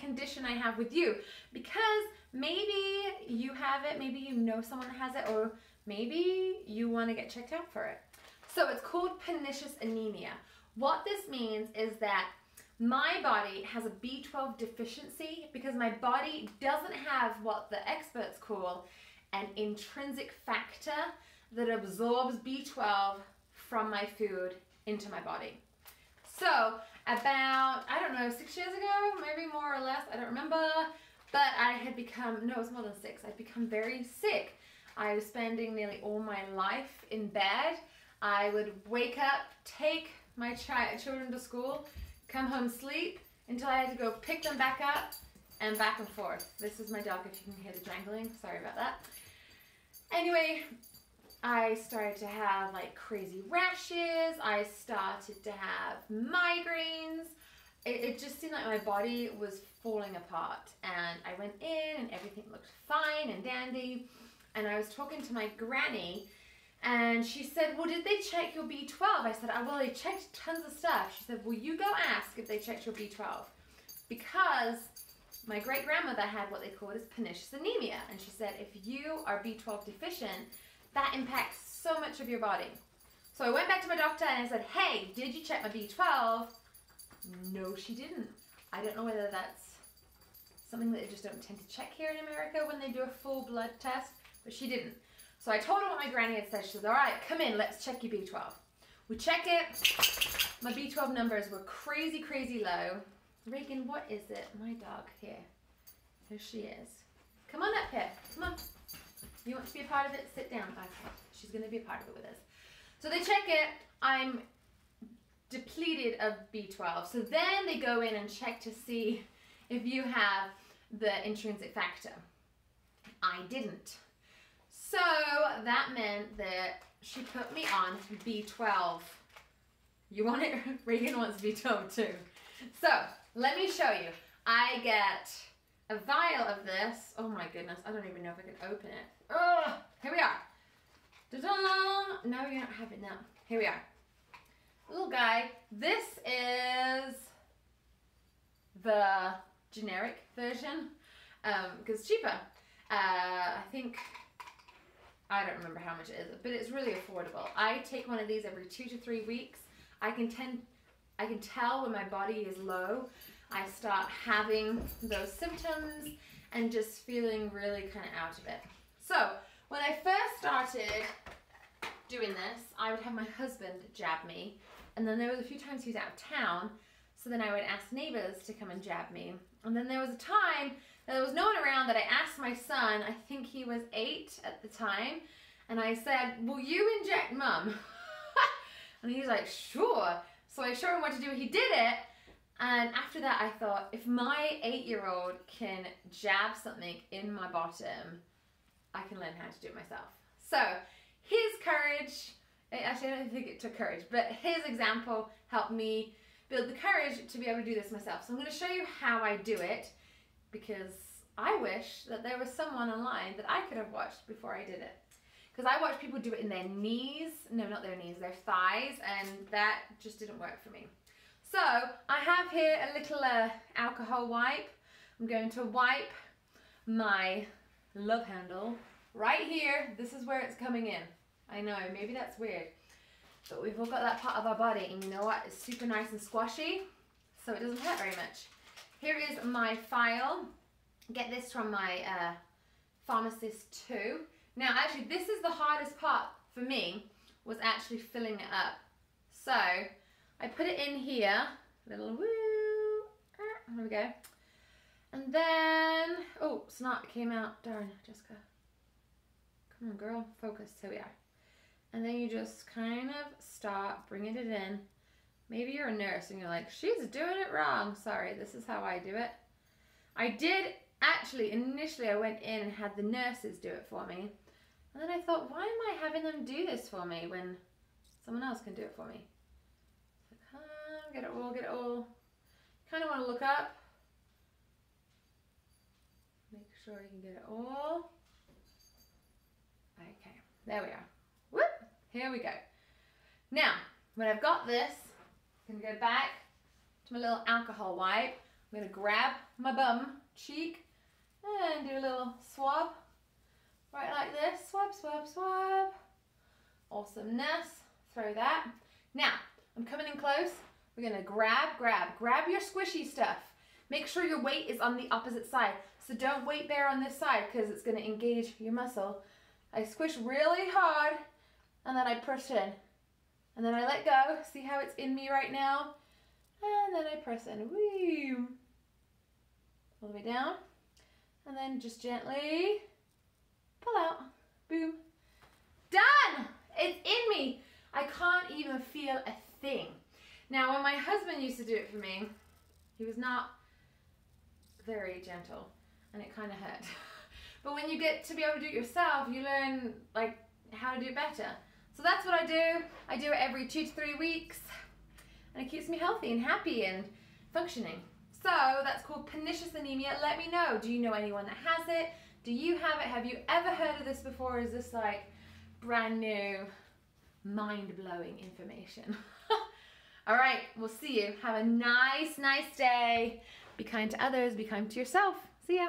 condition I have with you, because maybe you have it, maybe you know someone that has it, or maybe you want to get checked out for it. So it's called pernicious anemia. What this means is that my body has a B12 deficiency because my body doesn't have what the experts call an intrinsic factor that absorbs B12 from my food into my body. So about, I don't know, 6 years ago, maybe more or less, I don't remember, but I had become, no, it was more than 6, I'd become very sick. I was spending nearly all my life in bed. I would wake up, take my children to school, come home, sleep, until I had to go pick them back up and back and forth. This is my dog, if you can hear the jangling, sorry about that. Anyway, I started to have like crazy rashes, I started to have migraines. It just seemed like my body was falling apart, and I went in and everything looked fine and dandy, and I was talking to my granny, and she said, well, did they check your B12? I said, oh, well, they checked tons of stuff. She said, well, you go ask if they checked your B12. Because my great-grandmother had what they called as pernicious anemia. And she said, if you are B12 deficient, that impacts so much of your body. So I went back to my doctor and I said, hey, did you check my B12? No, she didn't. I don't know whether that's something that they just don't tend to check here in America when they do a full blood test, but she didn't. So I told her what my granny had said. She said, all right, come in, let's check your B12. We check it. My B12 numbers were crazy, crazy low. Reagan, what is it? My dog, here. Here she is. Come on up here, come on. You want to be a part of it? Sit down. Okay, she's gonna be a part of it with us. So they check it, I'm depleted of B12. So then they go in and check to see if you have the intrinsic factor. I didn't. So that meant that she put me on B12. You want it? Reagan wants B12 too. So let me show you. I get a vial of this. Oh my goodness, I don't even know if I can open it. Oh, here we are. Ta-da! No, you don't have it now. Here we are. Little guy. This is the generic version because it's cheaper. I think, I don't remember how much it is, but it's really affordable. I take one of these every 2 to 3 weeks. I can tell when my body is low. I start having those symptoms and just feeling really kind of out of it. So when I first started doing this, I would have my husband jab me, and then there was a few times he was out of town, so then I would ask neighbors to come and jab me. And then there was a time that there was no one around that I asked my son, I think he was 8 at the time, and I said, will you inject mum? And he's like, sure. So I showed him what to do, he did it, and after that I thought, if my 8-year-old can jab something in my bottom, I can learn how to do it myself. So his courage, actually I don't think it took courage, but his example helped me build the courage to be able to do this myself. So I'm going to show you how I do it, because I wish that there was someone online that I could have watched before I did it. Because I watched people do it in their knees, no, not their knees, their thighs, and that just didn't work for me. So I have here a little alcohol wipe. I'm going to wipe my love handle right here. This is where it's coming in. I know, maybe that's weird, but we've all got that part of our body, and you know what? It's super nice and squashy, so it doesn't hurt very much. Here is my file. Get this from my pharmacist too. Now, actually, this is the hardest part for me, was actually filling it up. So I put it in here, little woo, there we go. And then, oh, snot came out, darn, Jessica. Come on, girl, focus, here we are. And then you just kind of start bringing it in. Maybe you're a nurse and you're like, she's doing it wrong. Sorry, this is how I do it. I did, actually, initially I went in and had the nurses do it for me. And then I thought, why am I having them do this for me when someone else can do it for me? So come, get it all, get it all. Kind of want to look up. Make sure you can get it all. Okay, there we are. Whoop, here we go. Now, when I've got this, I'm going to go back to my little alcohol wipe. I'm gonna grab my bum cheek and do a little swab. Right like this, swab, swab, swab. Awesomeness, throw that. Now, I'm coming in close. We're gonna grab your squishy stuff. Make sure your weight is on the opposite side. So don't weight bear on this side because it's gonna engage your muscle. I squish really hard and then I push in. And then I let go. See how it's in me right now? And then I press in. Woo. All the way down. And then just gently pull out. Boom. Done! It's in me. I can't even feel a thing. Now, when my husband used to do it for me, he was not very gentle and it kind of hurt. But when you get to be able to do it yourself, you learn like how to do it better. So that's what I do. I do it every 2 to 3 weeks and it keeps me healthy and happy and functioning. So that's called pernicious anemia. Let me know. Do you know anyone that has it? Do you have it? Have you ever heard of this before? Is this like brand new, mind-blowing information? All right, we'll see you. Have a nice day. Be kind to others. Be kind to yourself. See ya.